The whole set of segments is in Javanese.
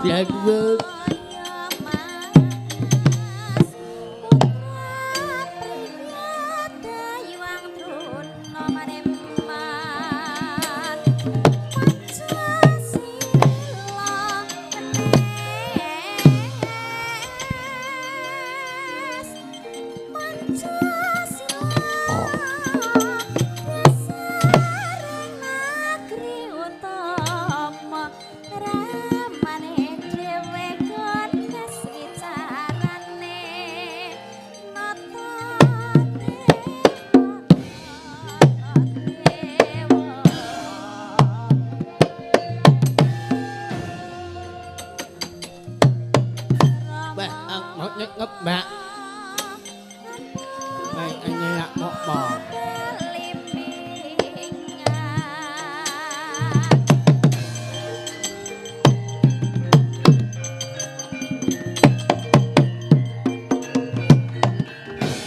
Jagbut ngấp bạc này anh nghe lạc mọ bò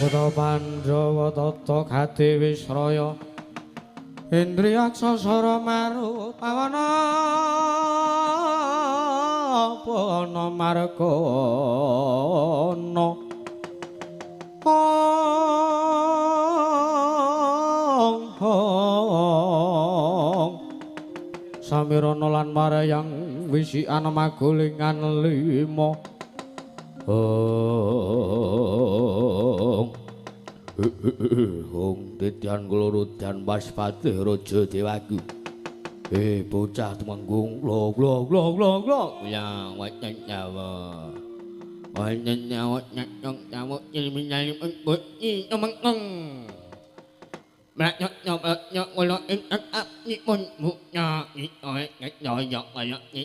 Buddha Pandhawa Tata Khati Wisraya Indriyaksa Sara Maru Pawana Pana Markana Samirana lan marayang wisikan magulingan lima Hong Titian Klurudan Waspati Raja Dewaku bocah tumenggung log yang wajah nyawa nyawa ini menjadi ini mengeng nyok ngolo intak ni pun buknya ni nyok ni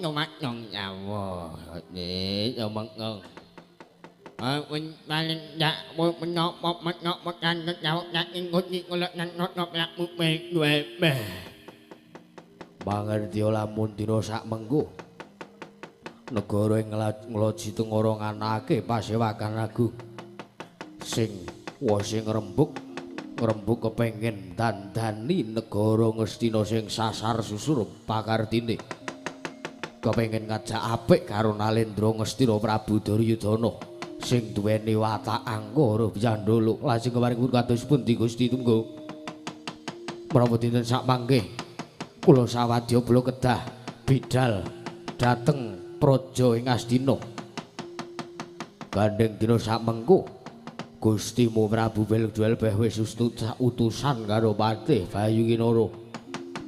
nyomat nyong nyawa ni mengeng mình balen dạ mình nhọc một can nó nhậu nhặt ngút nhị ngolo ngọt nhặt một bề bề Bangerti lamun dina sak mengko negara ing ngloji tengara nganakake pasewakan agung sing ngrembug kepengin dandani negara Ngastina sing sasar susur pakartine kepengin ngajak apik karo Nalendra Ngastina Prabu Duryudana sing duweni watak angkara Jandala lajeng kemaring kados pundi Gusti Tunggal menapa dinten sak mangke kula sawadya bala kedah bidal dhateng praja ing Astina gandeng dina samengko Gustimu Prabu Beledwelbeh wis utusan karo Patih Bayukinara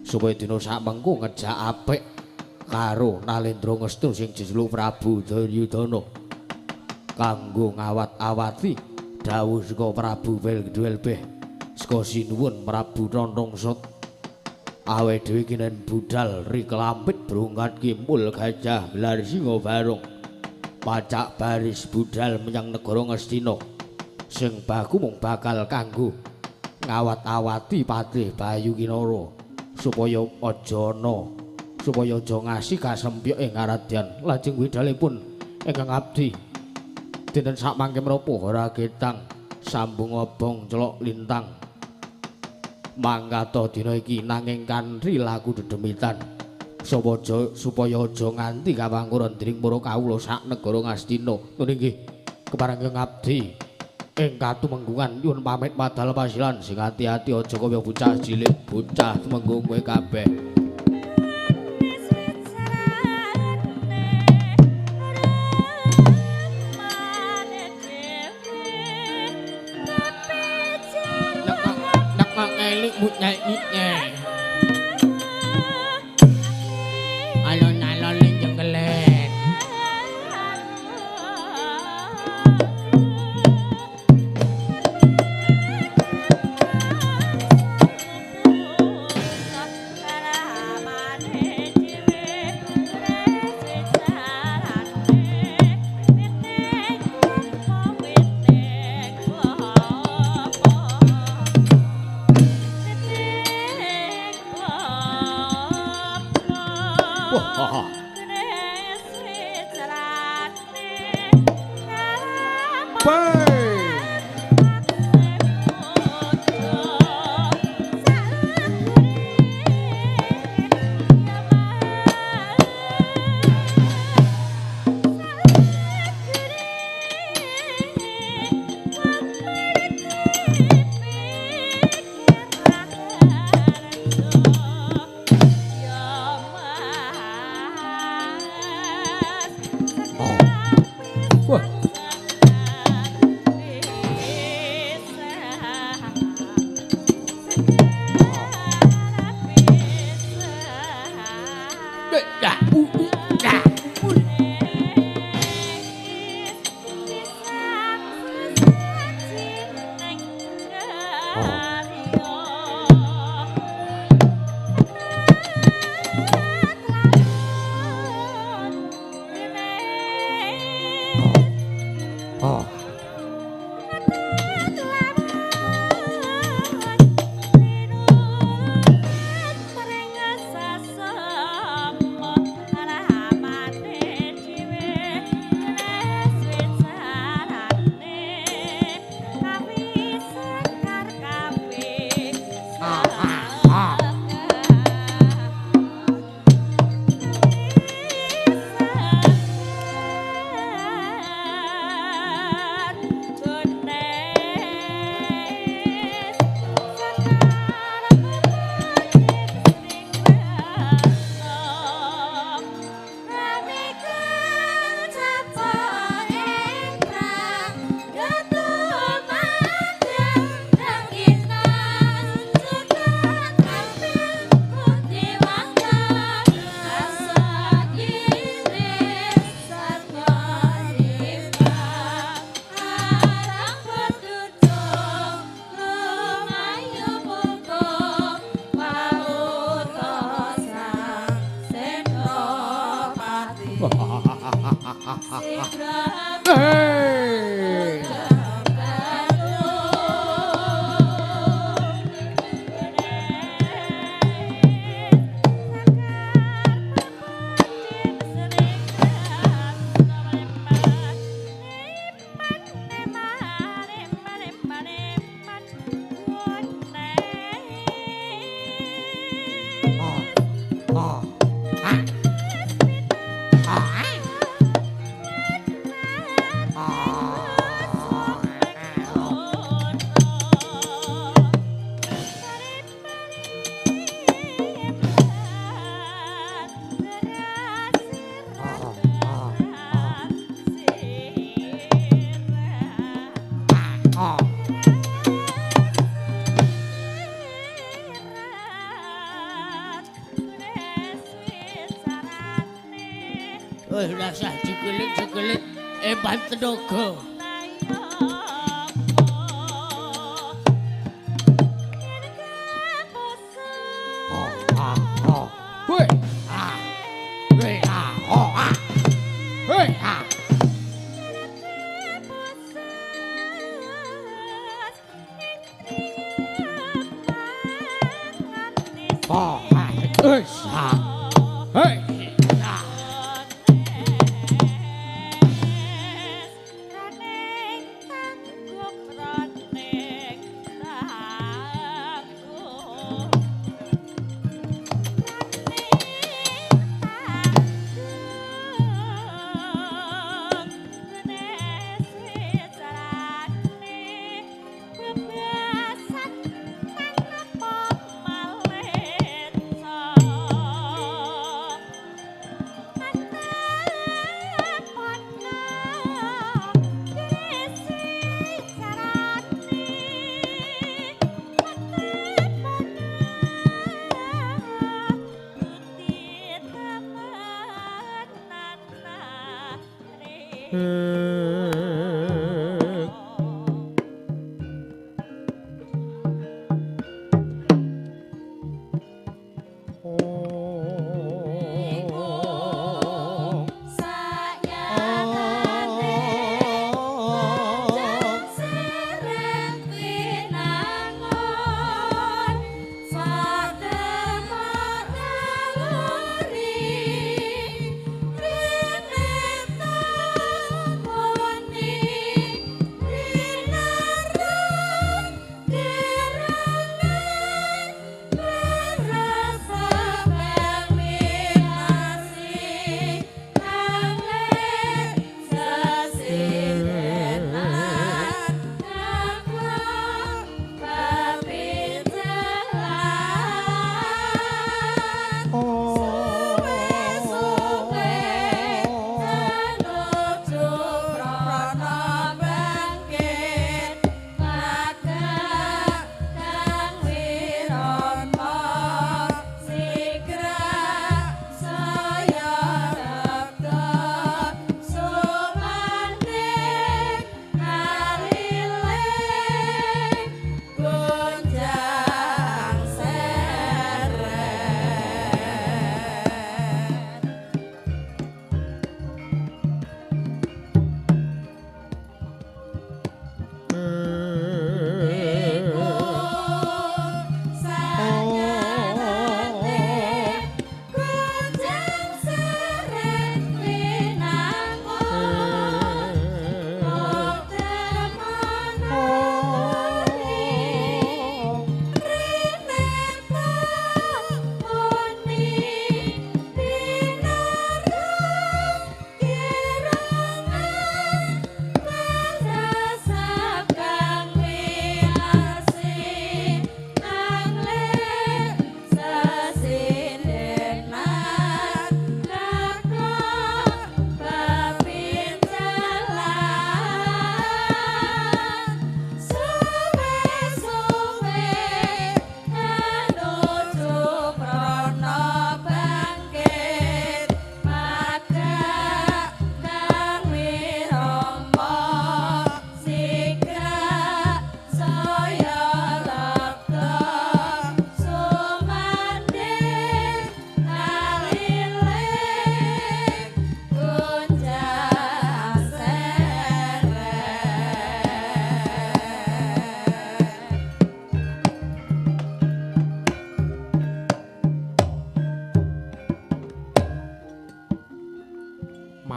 supaya dina samengko ngejak apik karo Nalendra Ngastina sing jejuluk Prabu Duryudana kanggo ngawat-awati dawuh saka Prabu Beledwelbeh saka sinuwun Prabu Rantungsat awe dhewe kinen budal riklampit brungat kimpul gajah gelar singa barong pacak baris budal menyang negara Ngastina sing baku mung bakal kanggo ngawat-awati Patih Bayukinara supaya aja ngasih kasempyuk ing ngaradyan lajeng widalipun ingkang abdi dinten sak mangke menapa ora ketang sambung obong celok lintang mangkata dina iki nanging kanthi laku dedemitan supaya aja nganti kawangkuran dening para kawula sak negara Ngastina ngene nggih kepareng ngabdi ing katumenggungan nyuwun pamit padal pasilan sing ati-ati aja kaya bocah cilik bocah tumenggung kowe kabeh bút nhảy nhít nhẹ alon alon lên chân cái lề Rasah jegelit eban tenaga.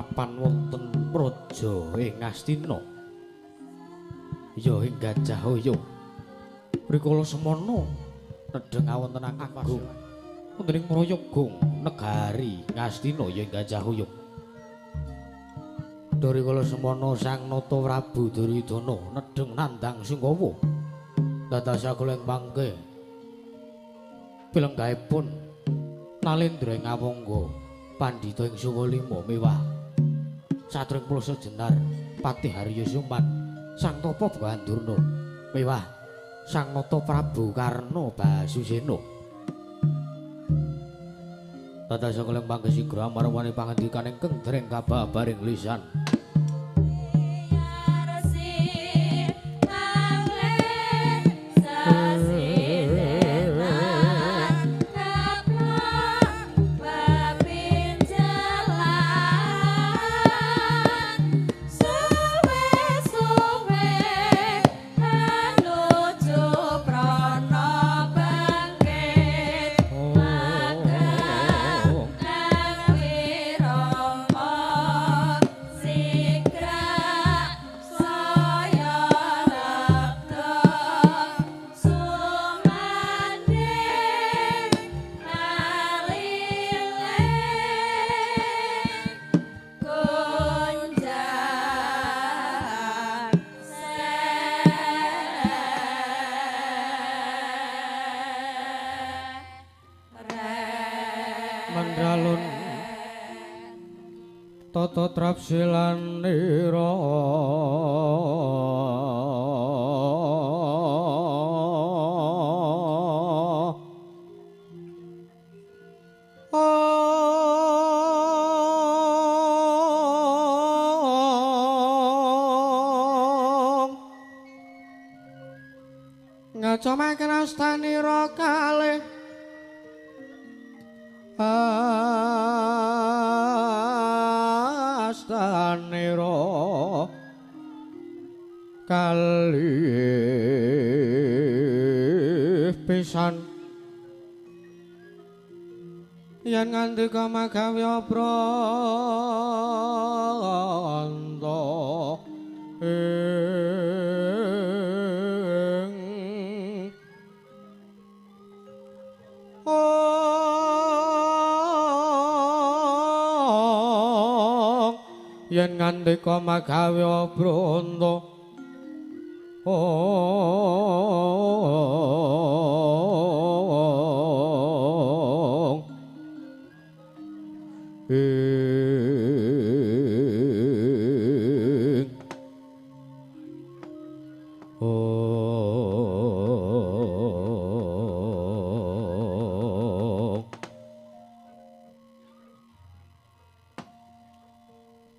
mapan wonten praja ing Astina. Ya ing Gajahaya. Rikala semana nedheng wonten agung wonten ing Prayagang negari Ngastina ya ing Gajahaya. Dari kala semana Sang Nata Prabu Duryudana nedheng nandhang Sungkawa. Dados sakuling pangke pilenggaipun Nalendra ing Awangga Pandhita ing Sukalima miwah satring Plasa Jenar Patih Harya Suman Sang Tapa Gandurna miwah Sang Nata Prabu Karna Basusena. Dados sakuling pangke sigra amarwani pangandikan ingkang dereng kababaring lisan. Mandalun tata trapsilanira ngacamaken astanira kalih astanira kalih pisan yen ngandika magawya pranta yen ngandika magawya branta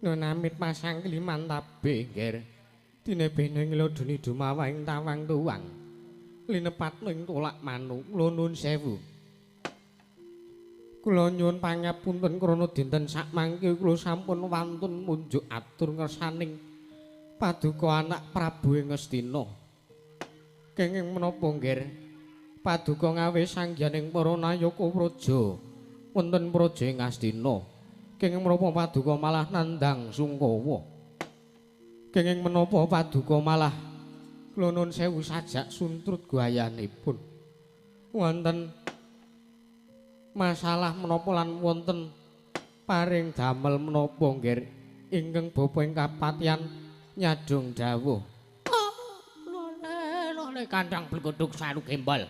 Nunamit masang keliman tabe nger dine bene nglodoni dumawa ing tawang tuwang linepat ing tolak manuk lunun sewu kula nyuwun pangapunten krana dinten sakmangke kula sampun wantun munjuk atur ngersaning paduka anak Prabu ing Ngastina kenging menapa nger paduka ngawe sangjaning para nayaka praja wonten praja ing Ngastina kenging menapa paduka malah nandhang Sungkawa kenging menapa paduka malah kula nuwun sewu sajak suntrut guayanipun wonten masalah menapa lan wonten paring damel menapa nggih ingkang bapa ing kapatian nyadong dawuh lole kandhang blekuduk saru gembal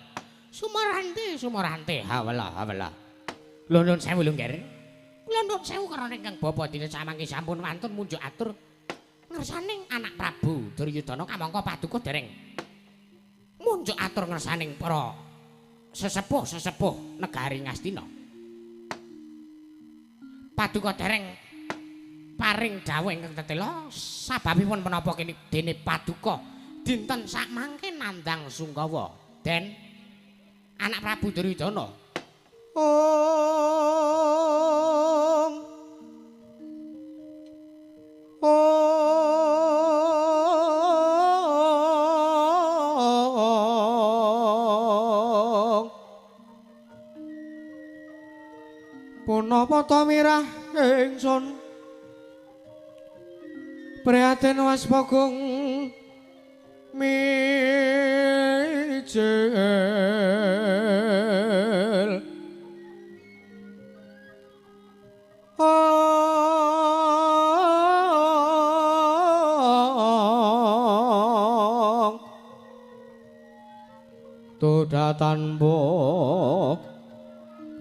sumarante hawala lho nuwun sewu lho nggih kula nuwun sewu karana ingkang bapa dina samangke sampun wantun munjuk atur ngersaning anak Prabu Duryudana kamangka paduka dereng munjuk atur ngersaning para sesepuh negari Ngastina. Paduka dereng paring dawuh ingkang tetela sababipun menapa kene dene paduka dinten sakmangke nandhang Sungkawa den anak Prabu Duryudana. Punapa ta mirah ingsun prihatin Waspagung mijil Tuda tanpa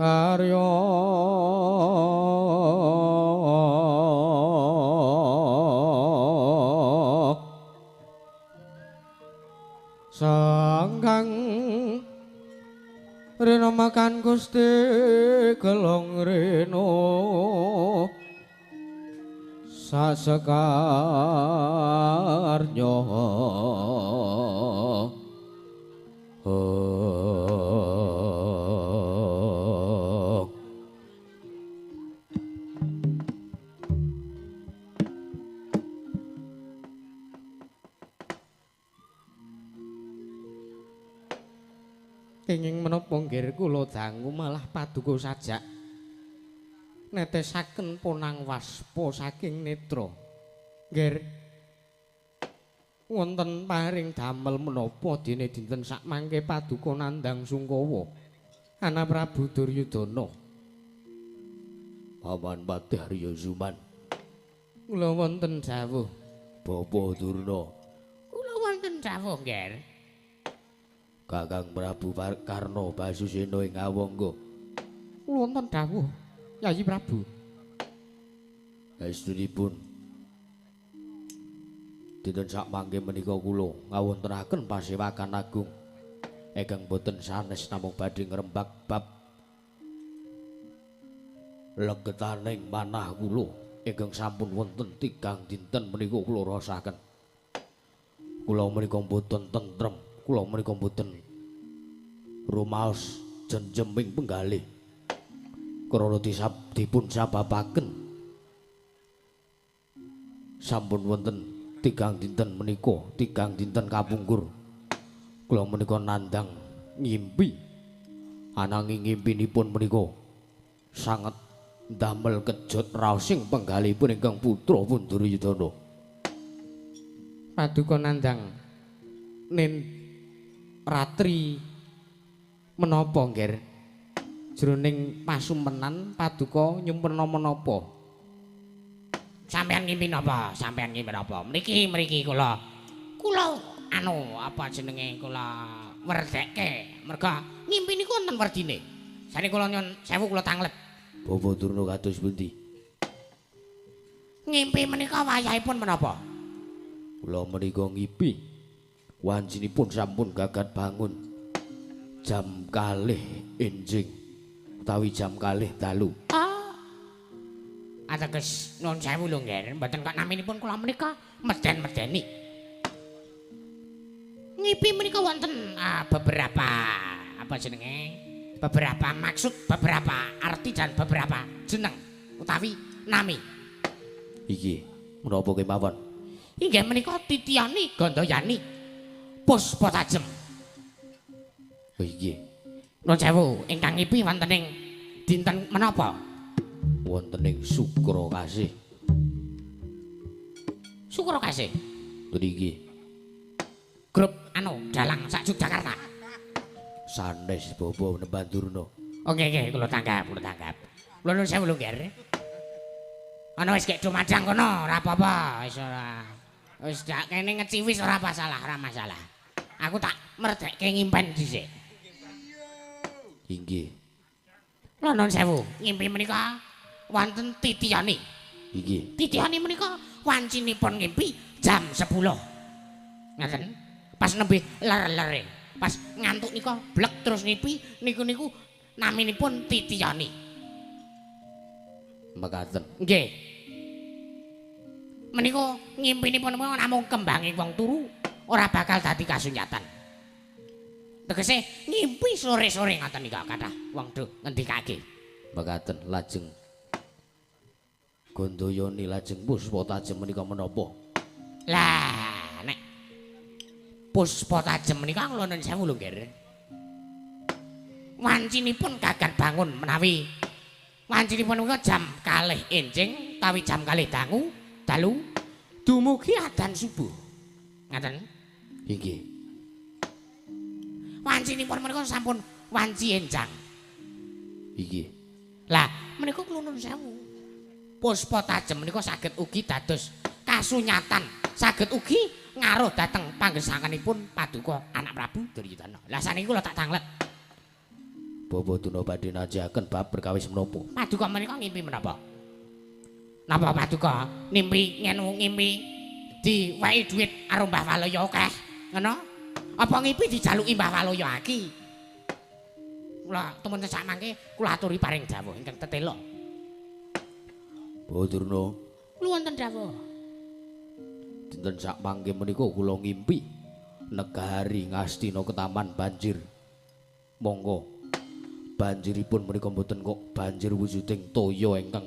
karya sangkang rena makan Gusti gelong reno sasekarnya kenging menapa nggir kula dangu malah paduka sajak netesaken ponang waspa saking netra nggir wonten paring damel menapa dene dinten sak mangke paduka nandhang Sungkawa ana Prabu Duryudana Paman Patih Arya Zuman kula wonten dawuh Bapa Durna kula wonten dawuh nggir Kakang Prabu Karna Basusena ing Awangga. Kula wonten dawuh, Yayi Prabu. Estunipun dinten sak mangke menika kula ngawontenaken pasewakan agung ingkang boten sanes namung badhe ngrembak bab legetaning manah kula ingkang sampun wonten 3 dinten menika kula rasaken. Kula menika boten tentrem. Kula menika mboten rumaos jenjeming penggalih krana dipun sababaken sampun wonten 3 dinten menika 3 dinten kapungkur kula menika nandhang ngimpi ananging ngimpinipun menika sanget ndamel kejut raosing penggalihipun ingkang putra pun Duryudana paduka nandhang ratri menapa nggir jroning pasumpenan paduka nyumpena menapa sampeyan ngimpi napa mriki kula apa jenenge kula werdekke merga ngimpi niku wonten werdine jane kula nyuwun sewu kula tanglep Bapa Durna kados pundi ngimpi menika wayahipun menapa kula menika ngimpi wancinipun sampun gagat bangun jam 2 enjing utawi jam 2 dalu. Ateges nuwun sewu lho nggih, mboten kok naminipun kula menika meden-medeni. Ngipi menika wonten beberapa apa jenenge? Beberapa maksud, beberapa arti dan beberapa jeneng utawi nami. Iki menapa kemawon? Inggih menika Titiyani Gandayani. Puspa tajem. Oh nggih. Nuwun sewu, ingkang ngipi wonten ing dinten menapa? Wonten ing Sukra Kasih. Sukra Kasih. Nggih. Grup dalang sak Yogyakarta. Sanes Bapa Nembandurna. Oh nggih, kula tanggap. Kula nuwun sewu lho nggih. Ana wis gek dumadang kono, ora apa-apa, wis ora. Wis dak kene ngeciwis ora masalah. Aku tak merdekke ngimpen dhisik. Inggih. Kula nuwun sewu, ngimpi menika wonten Titiyani. Inggih. Titiyani menika wancinipun ngimpi jam 10. Ngaten. Pas nembe ler-lere. Pas ngantuk nika blek terus ngipi niku naminipun Titiyani. Mekaten. Nggih. Menika ngimpinipun namung kembanging wong turu. Ora bakal dadi kasunyatan. Tegese ngimpi sore-sore ngoten nika kathah wong do ngendikake. Mekaten lajeng Gandayani lajeng Puspa Tajem menika menapa? Lah nek Puspa Tajem menika kula nuwun sewu lho nggih. Wancinipun gagat bangun menawi wancinipun menika jam 2 enjing utawi jam 2 dalu dumugi adzan subuh. Ngaten. Inggih. Wancinipun menika sampun wanci enjang. Inggih. Lah, menika kula nuwun sewu. Puspa tajem menika saged ugi dados kasunyatan, saged ugi ngaruh dhateng panggesanganipun Paduka Anak Prabu Duryudana. Lah saniki kula tak tanglet. Bapa Duna badhe najahaken bab perkawis menapa? Paduka menika ngimpi menapa? Napa Paduka ngimpi diwehi dhuwit karo Mbah Waloya akeh, ngono? Apa ngimpi dijaluki Mbah Waloya aki? Kula temen sak mangke kula aturi paring dawuh ingkang tetela. Badurna, Kula wonten dawuh. dinten sak mangke menika kula ngimpi negari Ngastina ketaman banjir. Monggo banjiripun menika mboten kok banjir wujuding toya ingkang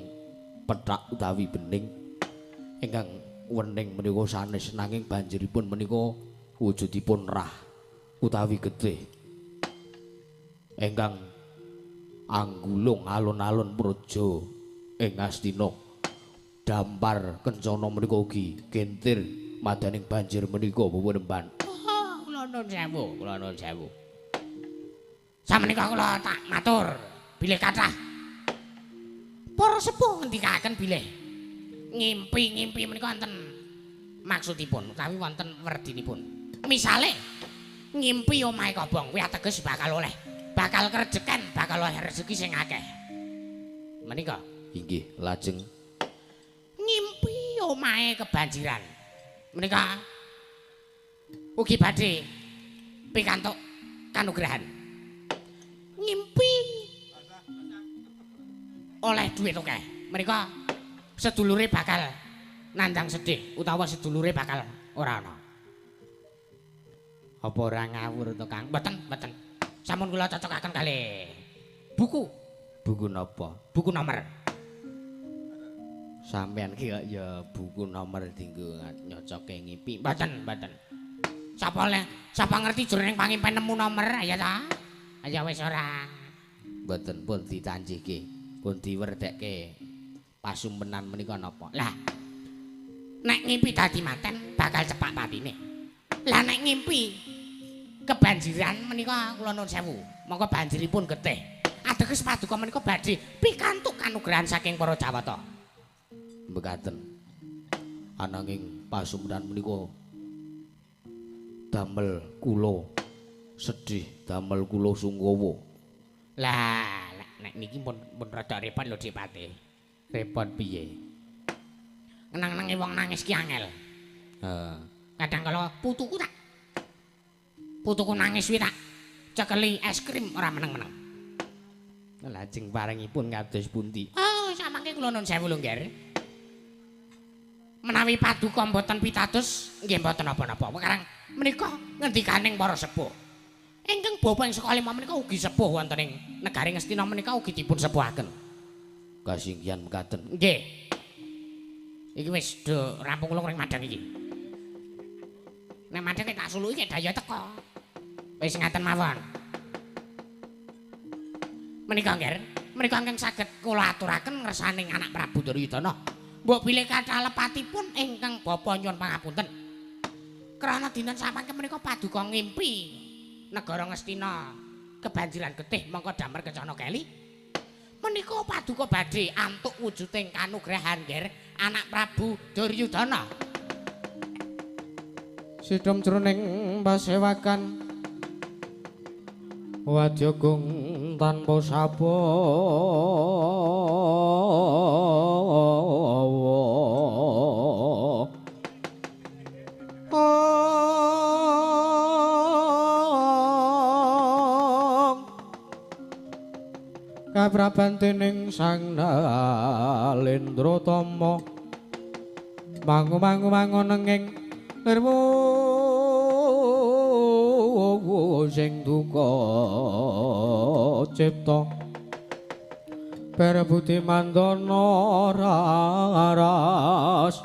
pethak utawi bening. Ingkang wening menika sanes nanging banjiripun menika wujudipun rah utawi getih. Ingkang anggulung alun-alun praja ing Ngastina. Dampar kencana menika ugi kentir madaning banjir menika bebenemban. Oh, kula nuwun sewu. Sameneika kula tak matur bilih kathah para sepuh ngendikaken bilih ngimpi menika wonten maksudipun utawi wonten werdinipun. Misale ngimpi omahe kobong kuwi ateges bakal kerejeken, bakal oleh rezeki sing akeh. Menika Inggih, lajeng ngimpi omahe kebanjiran. Menika ugi badhe pikantuk kanugrahan. Ngimpi oleh duit akeh. Menika sedulure bakal nandang sedih utawa sedulure bakal ora ana. Apa ora ngawur to, Kang? Mboten. Sampun kula cocokaken kalih buku. buku napa? Buku nomor. Sampeyan ki kok ya buku nomor dienggo nyocoke ngimpi. Mboten. Sapa ngerti jroning pangimpen nemu nomor ya ta? Ya wis ora. Mboten pun ditanjihke, pun diwerdekke pasumpenan menika napa? Lah. Nek ngimpi dadi manten bakal cepak patine. Lah nek ngimpi kebanjiran menika kula nuwun sewu. Monggo banjiripun getih. Ateges Paduka menika badhe pikantuk kanugrahan saking para Jawata. Mekaten. Ananging pasumpenan menika damel kula sedih, damel kula sungkawa. Lah, nek niki pun rada repot lho Dik Pati. Repot piye? Ngenang-nengi wong nangis ki angel. Kadang kala putuku nangis kuwi tak cekeli es krim ora meneng-meneng. Lajeng paringipun kados pundi? Oh, samangke kula nuwun sewu lho, Nger. Menawi Paduka mboten pitados nggih mboten apa-apa. Sekarang menika ngendikaning para sepuh. Ingkang bapa ing sekali menika ugi sepuh wonten ing negari Ngastina menika ugi dipun sepuhaken. Kasinggihan mekaten. Nggih. Iki wis do rampung kula ring madang iki. Nek madang tak suluki daya teko. Wis ngaten mawon. Menika Nger, menika ingkang saged kula aturaken ngersaning Anak Prabu Duryudana. Mbok bilih kathah lepatipun ingkang bapa nyuwun pangapunten. Krana dinten samangke menika Paduka ngimpi negara Ngastina kebanjiran getih mongko damar kencana keli. Menika Paduka badhe antuk wujuding kanugrahan Nger Anak Prabu Duryudana. Sidom jroning pasewakan Wadyagung tanpa sapa kapraban dening Sang Nalendra Tama mangu nenging nirmu sing duka cipta Perbudi Mandana raras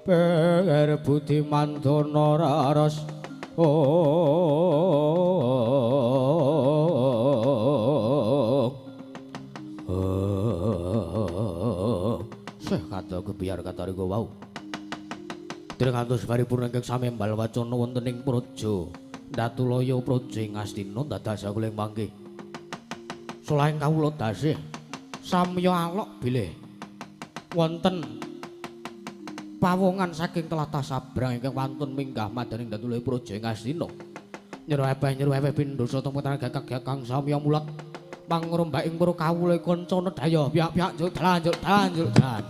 Perbudi Mandana raras Seh kata kebiar kata riko wau Dereng ngantos paripurna ingkang sami embal wacana wonten ing praja Datulaya praja ing Astina dados sakuling mangke. Solaing kawula tasih samya alok bilih wonten pawongan saking tlatah Sabrang ingkang wantun minggah madaning Datulaya praja ing Astina. Nyeruwepeh pindha satemputan gagak-gagak samya mulat pangrombaking para kawula kanca nedaya piyak-piyak njuk dalan.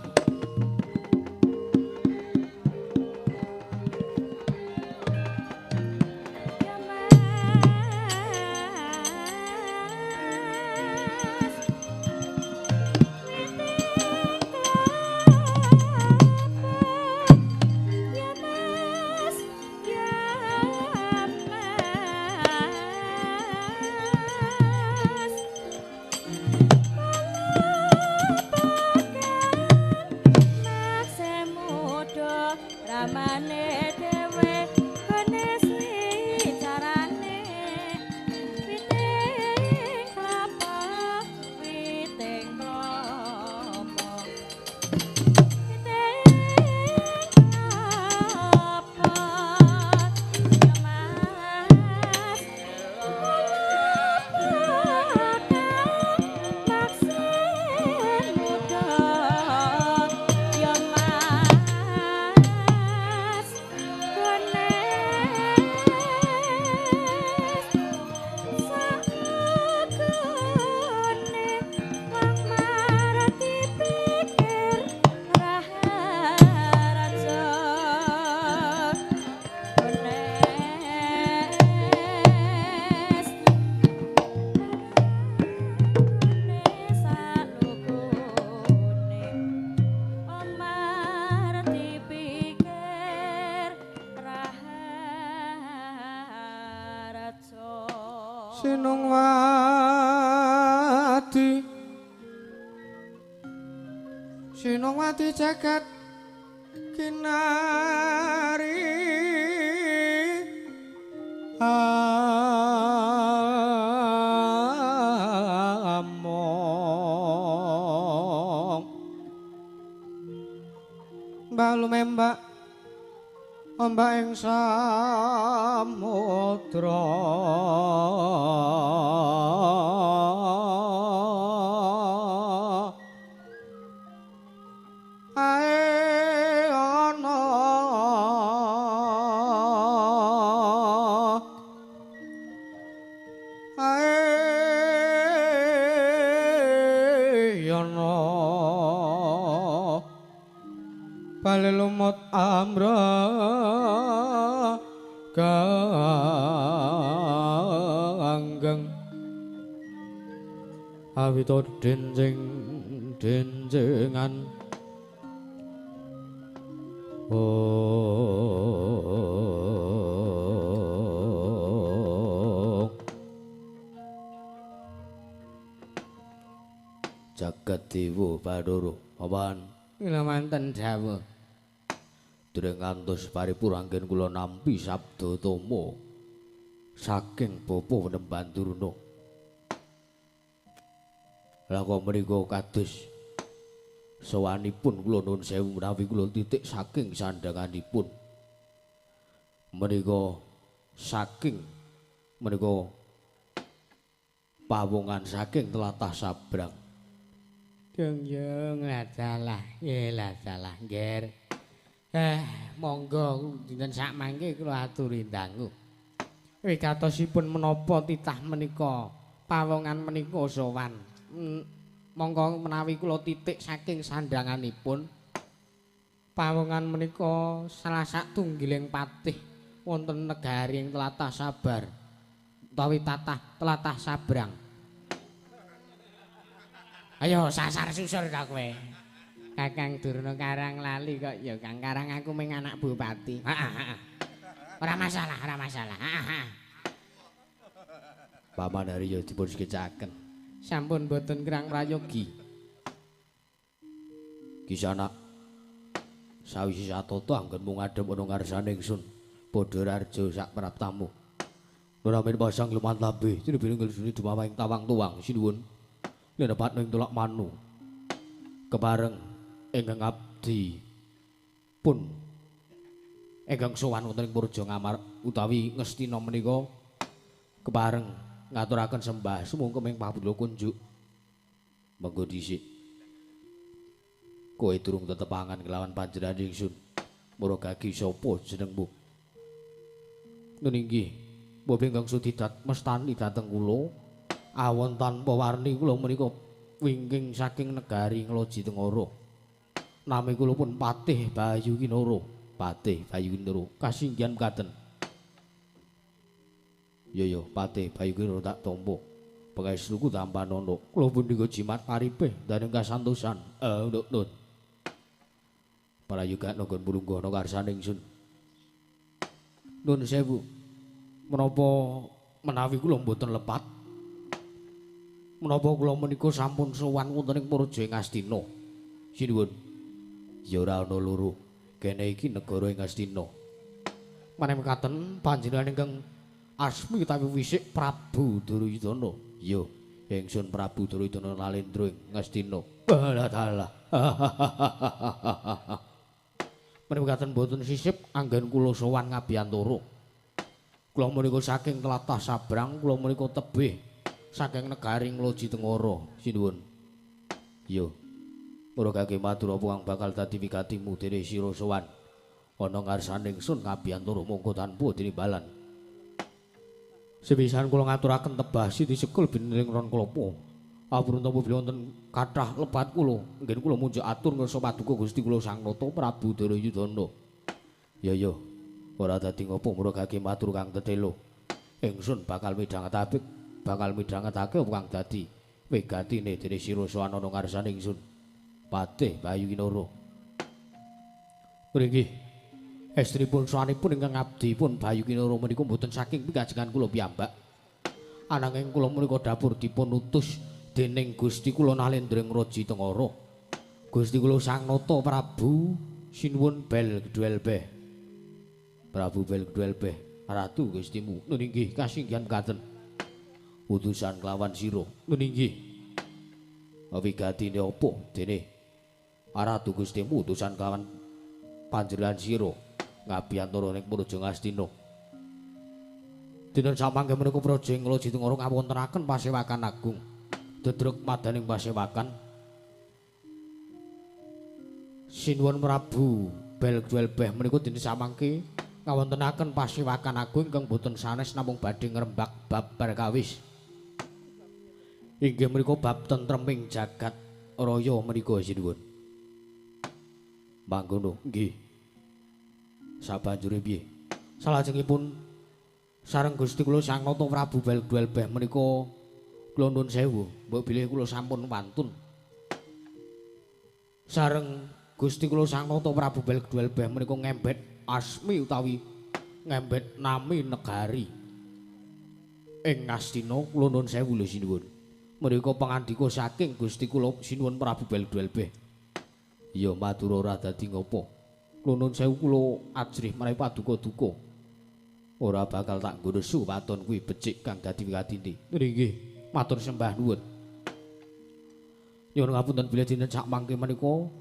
Sinungwati jagat kinari among balu membak ombak ing samudra lumut amra kanggeng awita denjengan jagat dewa Bathara pawan ilamanten dawuh dereng ngantos paripurna anggen kula nampi sabda tama saking Bapa Penemban Durna. Lah kok menika kados sawanipun kula nuwun sewu menawi kula titik saking sandhanganipun. Menika pawongan saking tlatah Sabrang. Junjung lah salah, nggih. Monggo dinten sak mangke kula aturi dangu. Wigatosipun menapa titah menika pawongan menika sowan. Monggo menawi kula titik saking sandhanganipun pawongan menika salah satunggiling patih wonten negaring tlatah Sabar utawi tlatah Sabrang. Ayo sasar susur ta kowe. Kakang Durna Karang lali kok ya Kang Karang aku ming anak bupati. Heeh. Ora masalah. Heeh. Paman Harya dipun skecaken. Sampun boten kirang prayogi. Kisana sawise satata anggen mung ngadhep ana ngarsane ingsun padha rarja sak praptamu. Ora men pasang lumantabe tinibing suni dumawahing tawang tuwang sinuwun. Lenepat ning tulak manu. Kepareng ingkang abdi pun ingkang sowan wonten ing Purja Ngamar utawi Ngastina menika kepareng ngaturaken sembah sumungkem ing pabudha kunjuk. Monggo dhisik. Kowe durung tetepangan kelawan panjenengan ingsun. Muragagi sapa jenengmu? Nun inggih, Bapak ingkang sudidat mestani dhateng kula awon tanpa warni kula menika wingking saking negari Ngloji Tengara. Nami kula pun Patih Bayu Kinara. Patih Bayu Kinara kasinggihan mekaten. Ya Patih Bayu Kinara tak tampa. Pangestuku tampanana. Kula punika jimat paripeh daning kasantosan. Nun. Prayoga nanggon mulunggana karsane ingsun. Nun sewu. Menapa menawi kula mboten lepat? Menapa kula menika sampun sowan wonten ing Purja Ngastina? Sinuwun. Ya ora ana loro. Kene iki negara ing Ngastina. Manèh mekaten panjenengan ingkang asmi utawi wisik Prabu Duryudana. Ya, ingsun Prabu Duryudana Nalendra ing Ngastina. Dalah. Manèh mekaten boten sisip anggen kula sowan ngabiyantara. Kula menika saking tlatah Sabrang, kula menika tebih saking negari Ngloji Tengara. Sinuwun. Ya. Muragake matur apa kang bakal dadi wigatimu dene sira sowan ana ngarsane ingsun ngabiyantara monggo tanpa tinimbalan. Sepisan kula ngaturaken tebah siti sekul bining ron klapa. Apurun tapa bilih wonten kathah lepat kula nggih kula munjuk atur ngersa paduka Gusti kula Sang Nata Prabu Duryudana. Ya. Ora dadi ngopo muragake matur kang tetelo. Ingsun bakal midhangetake apa kang dadi wigatine dene sira sowan ana ngarsane ingsun. Patih Bayu Kinara. Nggih. Estripun sowanipun ingkang abdi pun Bayu Kinara menika mboten saking pikajengan kula piyambak. Ananging kula menika dapur dipun utus dening Gusti kula Nalendra Ngloji Tengara. Gusti kula Sang Nata Prabu sinuwun bel gedhuel beh. Prabu bel gedhuel beh. Ratu Gustimu. Nun inggih kasinggihan mekaten. Utusan kelawan sira. Nun inggih. Wigatine apa dene Ratu Gustimu utusan kelawan panjenengan sira ngabiyantara ning Purja Ngastina. Dinten samangke menika Praja Ngloji Tengara ngawontenaken pasewakan agung. Dedruk madaning pasewakan sinuwun Prabu Belgwel Beh menika dinten samangke ngawontenaken pasewakan agung ingkang boten sanes namung badhe ngrembak bab perkawis. Inggih menika bab tentreming jagat raya menika sinuwun. Mangkono nggih. Sabanjure piye? Salajengipun sareng Gusti kula Sang Nata Prabu Belgwel Beh menika kula nuwun sewu, mbok bilih kula sampun wantun. Sareng Gusti kula Sang Nata Prabu Belgwel Beh menika ngembet asmi utawi ngembet nami negari ing Ngastina kula nuwun sewu lho sinuwun. Menika pangandika saking Gusti kula sinuwun Prabu Belgwel Beh. Ya matur ora dadi ngopo. Kula nuwun sewu kula ajrih menawi paduka-duka. Ora bakal tak nggo nesu waton kuwi becik kang dadi wigatine. Nggih, matur sembah nuwun. Nyuwun ngapunten bilih dinten sak mangke menika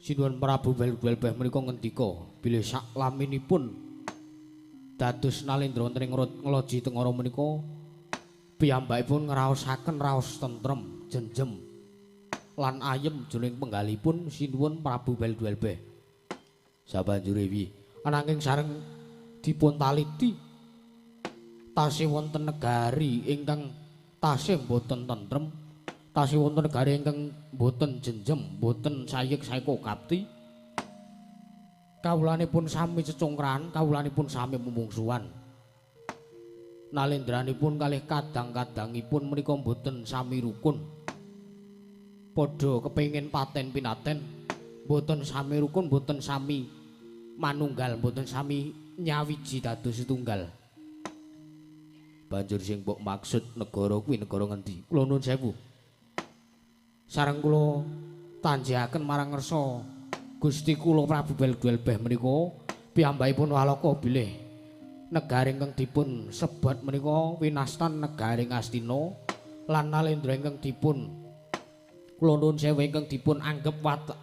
sinuwun Prabu Belgwel Beh menika ngendika bilih saklaminipun dados Nalendra wonten ing Ngloji Tengara menika piyambakipun ngraosaken raos tentrem, jenjem lan ayem jroning penggalipun sinuwun Prabu Belgwel Beh. Sabanjure piye? Ananging sareng dipun taliti tasih wonten negari ingkang tasih boten tentrem, tasih wonten negari ingkang boten jenjem, boten sayek saeka kapti. Kawulanipun sami cecongkran, kawulanipun sami mumungsuhan. Nalendranipun kalih kadang-kadangipun menika boten sami rukun. Padha kepengin paten pinaten, boten sami rukun, boten sami manunggal, boten sami nyawiji dados setunggal. Banjur sing mbok maksud negara kuwi negara ngendi? Kula nuwun sewu. Sareng kula tanjahaken marang ngersa Gusti kula Prabu Belgwel Beh menika piyambakipun walaka bilih negari ingkang dipun sebat menika winastan negari Ngastina lan Nalendra ingkang dipun kula nuwun sewu ingkang dipun anggep watak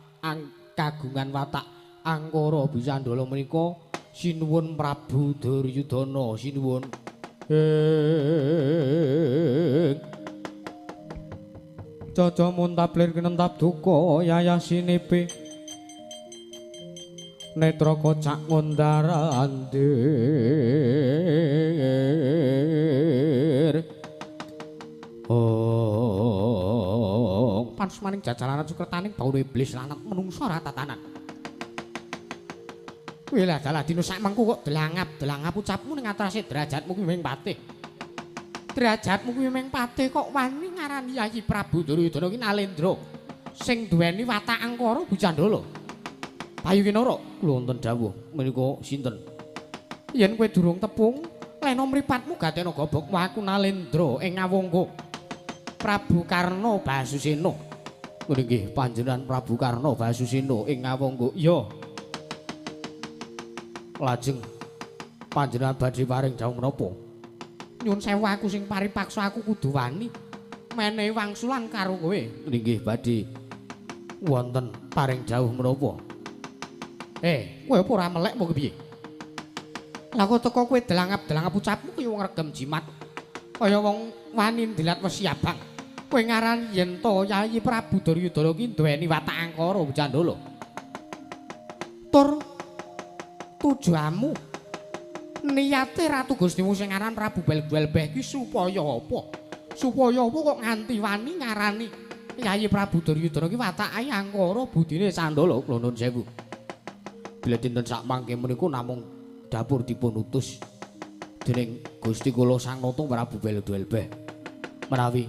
kagungan watak Angkara Bicandala menika sinuwun Prabu Duryudana sinuwun Caca muntaplir kinentap duka yayah sinepe netra kocak ngondarandir panus maning jajalanan sukretaning bau iblis lanat menungso ra tatanan kuwi lah dalah dina sak mengko kok delangap ucapmu ning atase derajatmu kuwi ming patih derajatmu kuwi ming patih kok wani ngarani Yayi Prabu Duryudana ki Nalendra sing duweni watak Angkara Bicandala Bayu Kinara kula wonten dawuh menika sinten yen kowe durung tepung lena mripatmu gatena gobok waku Nalendra ing Ngawangga Prabu Karna Basusena nggih panjenengan Prabu Karna Basusena ing Ngawangga iya lajeng panjenengan badhe paring dawuh menapa nyuwun sewu aku sing paripaksa aku kudu wani menehi wangsulan karo kowe nggih badhe wonten paring dawuh menapa kowe apa ora melek apa piye lah kok teko kowe delangap ucapmu kaya wong regem jimat kaya wong wani ndilat wesi abang kowe ngarani yen to Yayi Prabu Duryudana ki duweni watak Angkara Bicandala tur tujuanmu niate Ratu Gustimu sing aran Prabu Belbeh ki supaya apa kok nganti wani ngarani Yayi Prabu Duryudana ki watake Angkara budine Candala kula nuwun sewu bila dinten sak mangke menika namung dapur dipun utus dening Gusti kula Sang Nata Prabu Belbeh menawi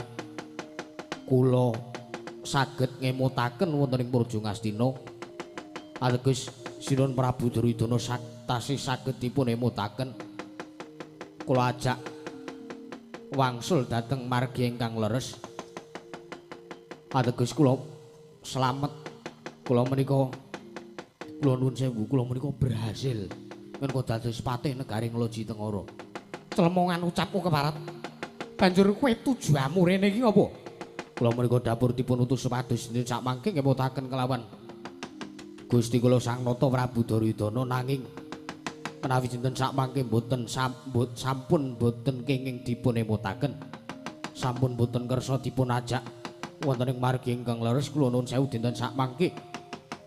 kula saged ngemutaken wonten ing Praja Ngastina ateges Sinuwun Prabu Duryudana tasih saged dipun emutaken kula ajak wangsul dhateng margi ingkang leres ateges kula slamet kula menika kula nuwun sewu kula menika berhasil menika dados patih negari Ngloji Tengara celemongan ucapmu keparat banjur kowe tujuanmu rene iki apa kula menika dapur dipun utus supados dinten sak mangke ngemutaken kelawan Gusti kula Sang Nata Prabu Duryudana nanging menawi dinten sak mangke mboten sampun mboten kenging dipun emutaken sampun mboten kersa dipun ajak wonten ing margi ingkang leres kula nuwun sewu dinten sak mangke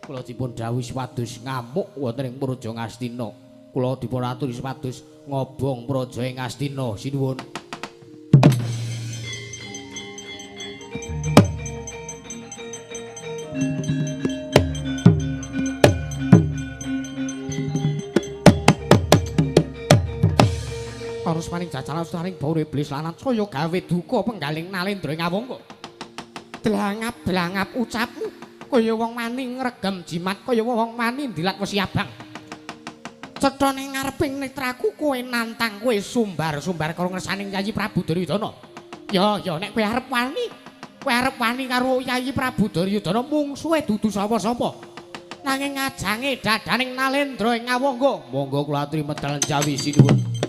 kula dipun dawuhi supados ngamuk wonten ing Praja Ngastina kula dipun aturi supados ngobong praja ing Ngastina sinuwun Arus maning jajalan saring bau iblis lanat saya gawe duka penggaling Nalendra ing Ngawangga delangap ucapmu kaya wong wani ngregem jimat kaya wong wani ndilat wesi abang cetha ning ngareping netraku kowe nantang kowe sumbar karo ngersaning Yayi Prabu Duryudana ya nek kowe arep wani karo Yayi Prabu Duryudana mungsuhe dudu sapa-sapa nanging ngajange dadaning Nalendra ing Ngawangga monggo kula aturi medal jawi sinuwun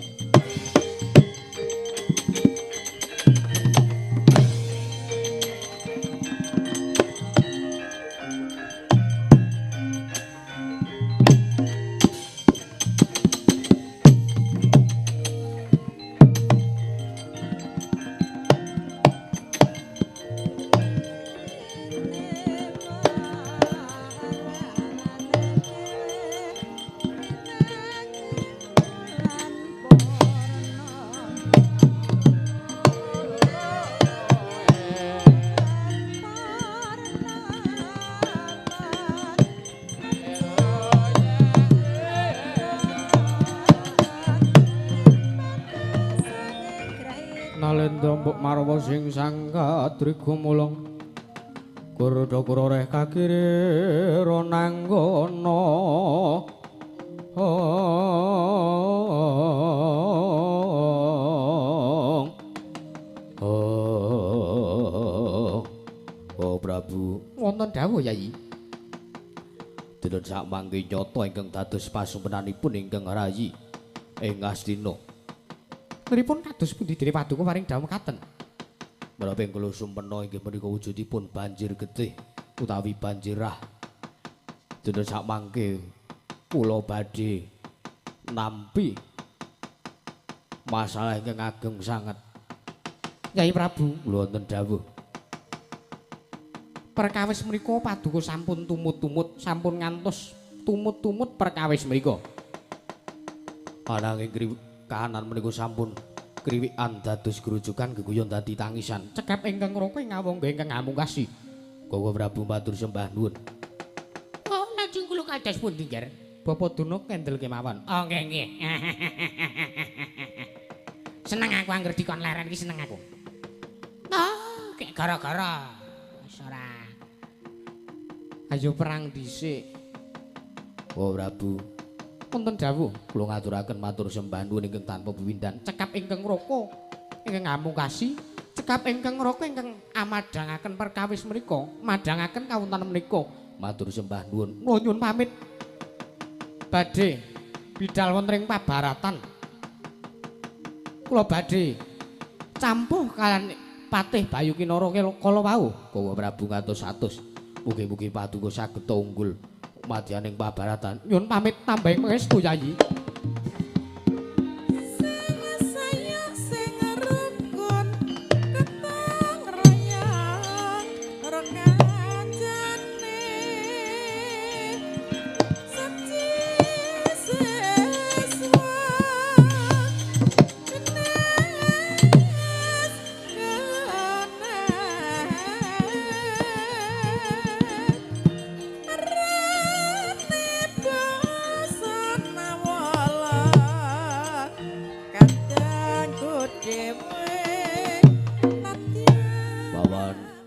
Nalendra mbok marwa sing sangkatri gumulung Gurudha kuroreh kakire ronanggana Oh Prabu wonten dawuh Yayi dinten sak mangke nyata ingkang dados pasumpenanipun ingkang rayi ing Ngastina pripun kados pundi dene paduka paring dawuh katen menapa ing kula sumpena inggih menika wujudipun banjir getih utawi banjir rah dinten sak mangke kula badhe nampi masalah ingkang ageng sanget. Nyai Prabu, Kula wonten dawuh. perkawis menika paduka sampun tumut-tumut, sampun ngantos tumut-tumut perkawis menika. Ananging kahanan menika sampun kriwikan dados grujukan geguyon dadi tangisan. Cekap ingkang raka ngawangga ingkang ngamungkasi. Koko Prabu matur sembah nuwun. Oh, lajeng kula kados pundi, Nger? Bapa Dunuk kendel kemawon. Oh, nggih nggih. Seneng aku angger dikon leren iki seneng aku. Oh, kayak gara-gara ora. Ayo perang dhisik. Koko Prabu Wonten dawuh, kula ngaturaken matur sembah nuwun ingkang tanpa pepindhan. cekap ingkang raka ingkang ngamungkasi, cekap ingkang raka ingkang amadhangaken perkawis menika, madhangaken kawontenan menika. Matur sembah nuwun. Kula nyuwun pamit. Badhe bidhal wonten ing pabaratan. Kula badhe campuh kaliyan Patih Bayu Kinara kala wau. Koko Prabu ngatos-atos. Mugi-mugi paduka saged unggul madyaning pabaratan. Nyuwun pamit tambahing pangestu Yayi.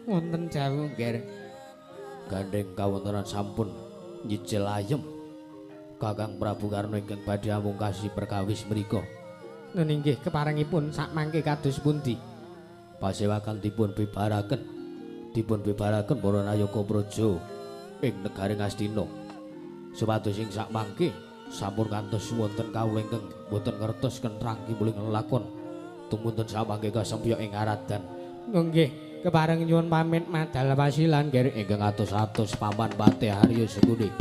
Wonten jauh, Nger. Gandeng kawontenan sampun nyicil ayem. Kakang Prabu Karna ingkang badhe amungkasi perkawis menika. Nun inggih keparengipun sak mangke kados pundi? Pasewakan dipun bebaraken para nayaka praja ing negaring Astina. Supados ing sak mangke sampun kantos wonten kawula ingkang boten ngertos kentrang kimuling lakon tumuntun sak mangke kasempya ing aradan. Nggih, kepareng nyuwun pamit madal wasilan, Nger. Ingkang atus-atus Paman Patih Haryo Seguni.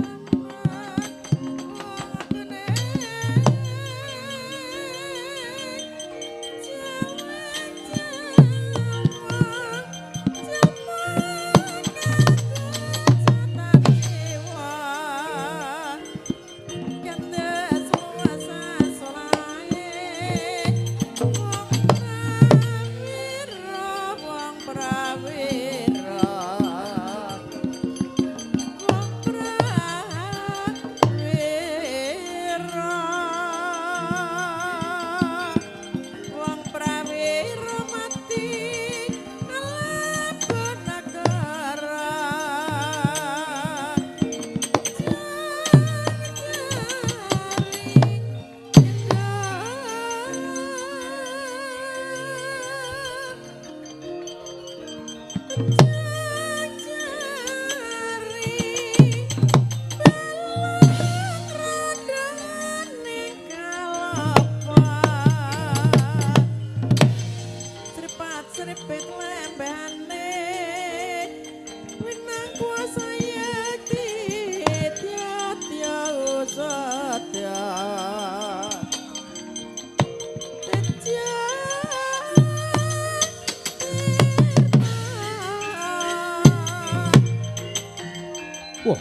Wah,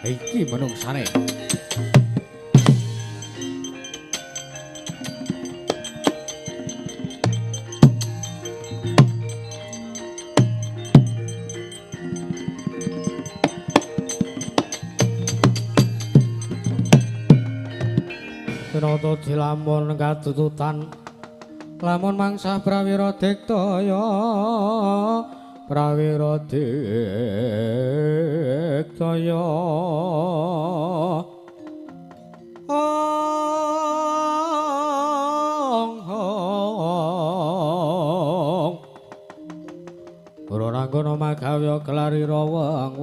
iki menungsane. Sinata dilamun katututan lamun mangsa prawira diktaya prawira diktaya ora nanggono magawya kelarira wang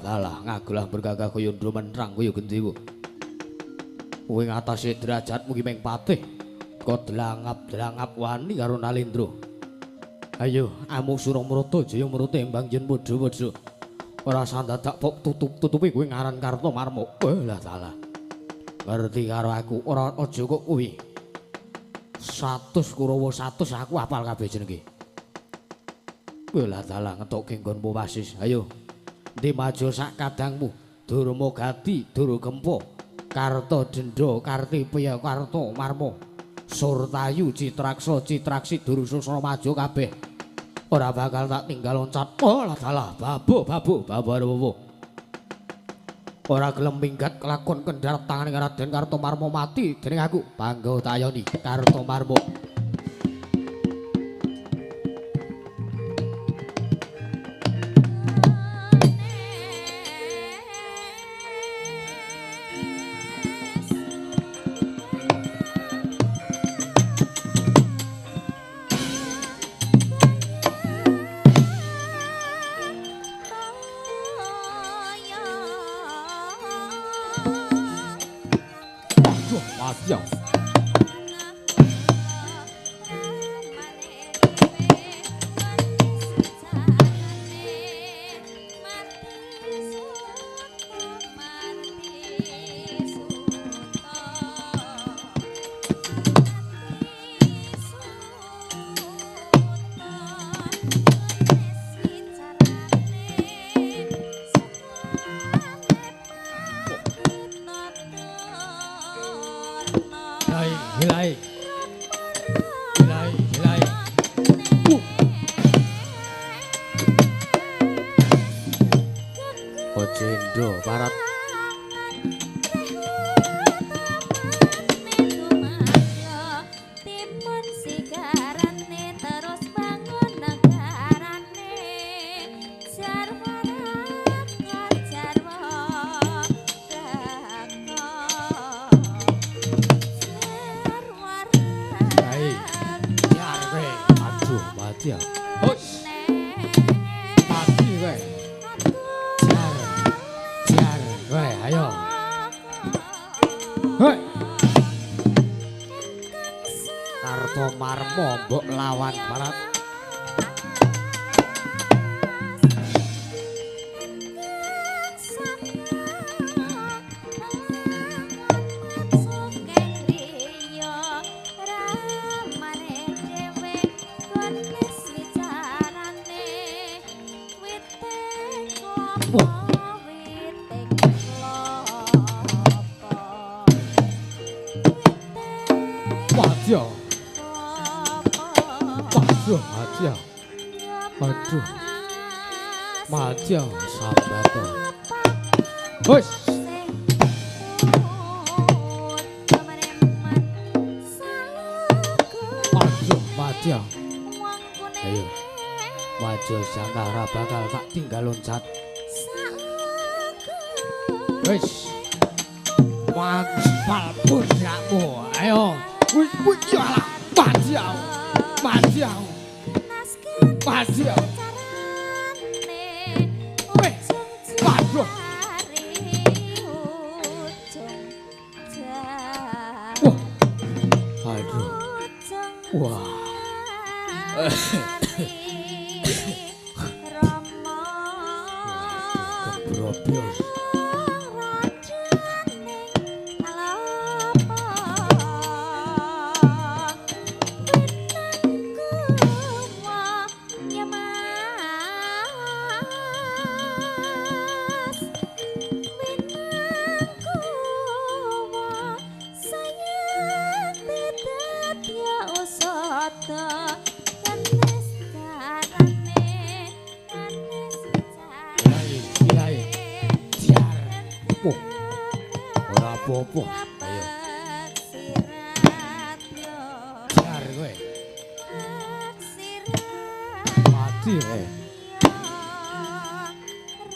Lah ngagulah bergagah kaya ndro mentrang kaya gendewa. Kuwi ngatasi derajat mugi meng patih. Kok delangap-delangap wani karo Nalendra. Ayo, amuk surung mroto jaya mrote embang yen padha-padha. Ora sandadak pok tutupi kuwi ngaran Kartomarma. Lah salah. Ngerti karo aku, ora aja kok kuwi. 100 Kurawa 100 aku hafal kabeh jenenge. Lah dalah ngetokke nggonmu wasis. Ayo. Ndi maju sak kadangmu. Durma Gati, Dura Gempa, Karta Dendra, Kartipeya, Kartomarma, Surtayu, Citraksa, Citraksi, Durusasana maju kabeh. Ora bakal tak tinggal loncat. Lah dalah babu. Ora gelem minggat kelakon kendharep tangane Raden Kartomarma mati dening aku. Panggo tayoni Kartomarma. Yo. Hilai. Ojendo parat. Ya. Hus. Mati kowe. Jar kowe, ayo. Hei. Kartomarma mbok lawan barat. Aduh. Maju sambat. Hus. Aduh, maju. Ayo. Maju Sangkara bakal tak tinggal loncat. Wis. Waspal pundakmu. Ayo. Wis yalah. Maju. Maju. Maju. Wis. Maju. Aduh. Wah. Kebrobos. Ora apa-apa. Ayo. Jar kowe. Mati kowe.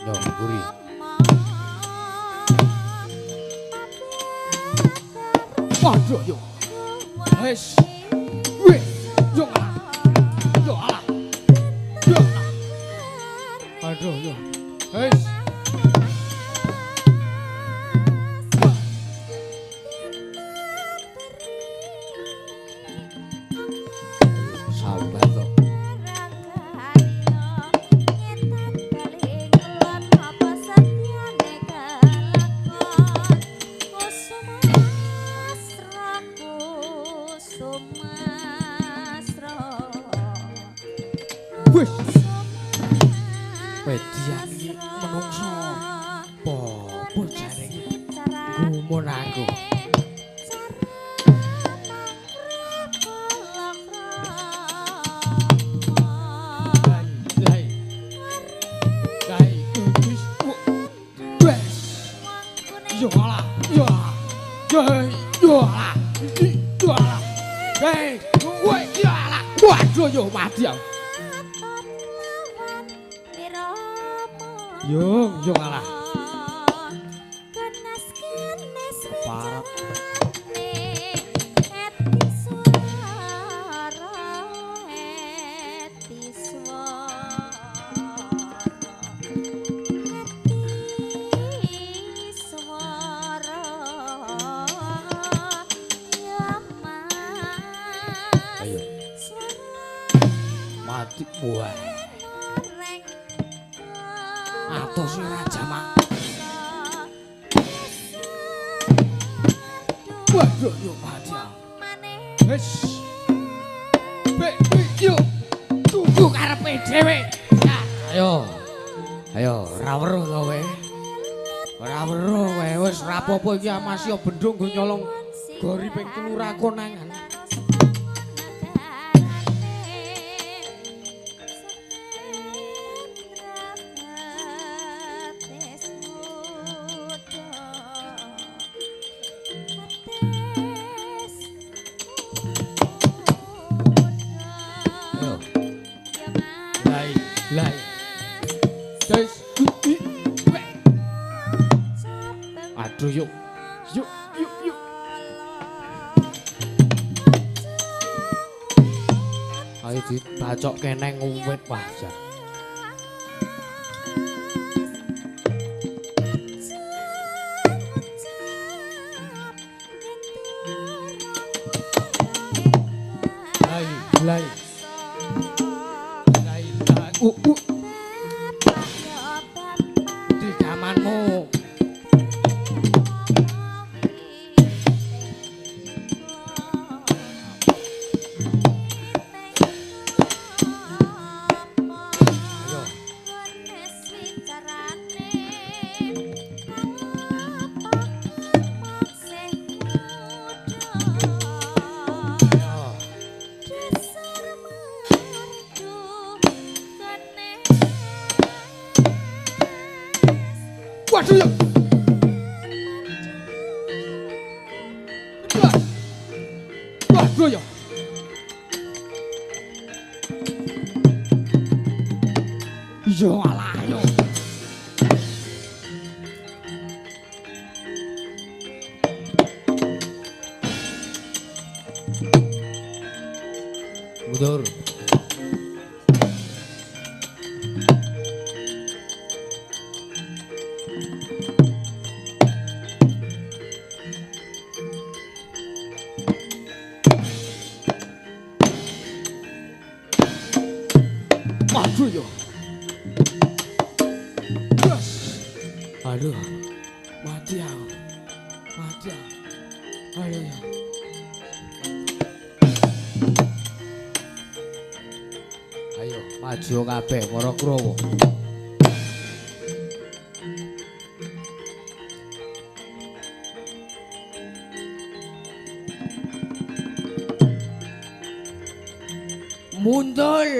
Yo mburi. Waduh yo. Wes. Weh. Yo alah. Yo alah. Yo alah. Aduh yo. Wes. Sambat to. Median iki menungso. Apa jane iki? Gumun aku. Yo ala, yo ala, yo ala, yo ala, hei, woi, yo ala, waduh yo mati aku. Yo ala. Parah. Mati buah. Atau si Raja Mak. Waduh, yuk mati aku. Wes. Yuk. Tunggu karepe dhewe. Ayo. Ayo, ora weruh to kowe. Ora weruh kowe, wis rapopo iki masih bendung go nyolong gori ping 3 ra konangan. Aduh yuk. Yuk. Ayo dibacok keneng uwit wajar. Lai. Di zamanmu. Waduh ya. Waduh ya. Yo alah yo. Mundur. Waduh yo. Yes. Aduh. Mati aku. Aduh ya. Ayo maju kabeh para Kurawa. Mundur.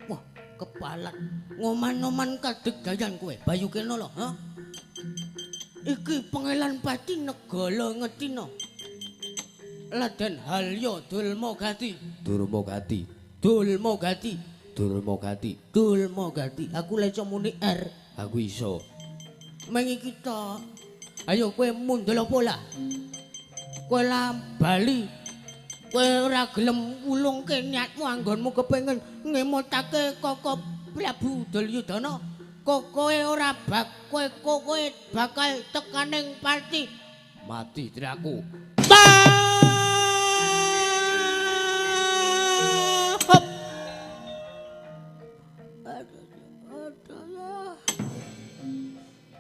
Wah, kepalan. Ngoman-ngoman kadegayan kowe, Bayu Kena lho, ha? Iki pengelan pati negala ngetina. Laden Halya Dulmagati. Aku leco muni R. Aku iso. Mengi kita. Ayo kowe mundel apa lah? Kowe lah bali. Kowe ora gelem wulungke niatmu anggonmu kepengin ngemotake Koko Prabu Duryudana. Kowe ora kowe bakal tekaning pati mati tiraku.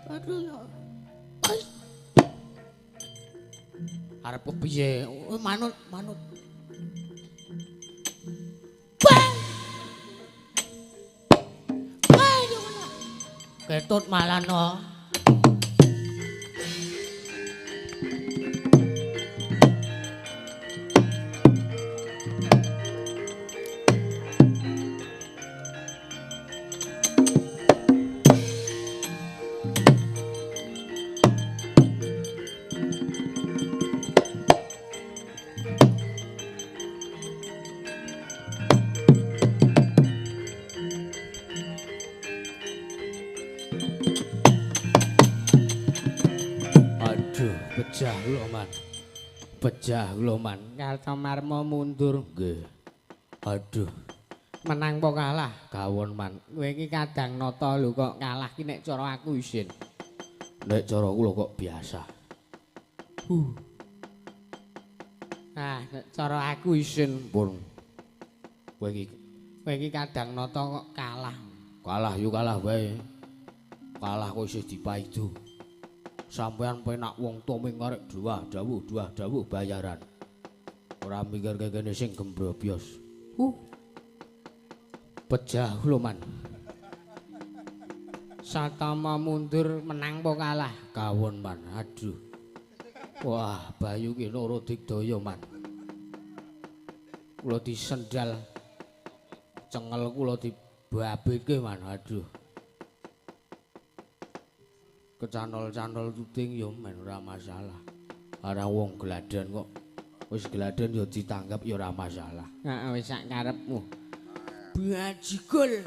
Aduh ya. Arep piye? Oh, manut, manut. Ketut malah no. Aduh, pecah lho man. Pecah lho man. Kaltamarma mundur. Nggih. Aduh. Menang po kalah? Gawon man. Kowe iki kadang nata lho kok kalah ki nek cara aku isin. Nek cara kula kok biasa. Ah, nek cara aku isin pun. Kowe iki kadang nata kok kalah. Kalah yo kalah wae. Kalah kok isih dipaidu. Sampeyan penak wong toming arek dawuh bayaran. Ora mikir kene sing gembrobyos. Pecah lho man. Satama mundur menang po kalah? Kawon man. Aduh. Wah, Bayu ki loro digdaya man. Kula disendal cengel kula dibabeke man. Aduh. Kecantol-cantol tuting ya men ora masalah. Ora wong geladan kok. Wis geladan ya ditanggap ya ora masalah. Heeh wis sak karepmu. Bajigol.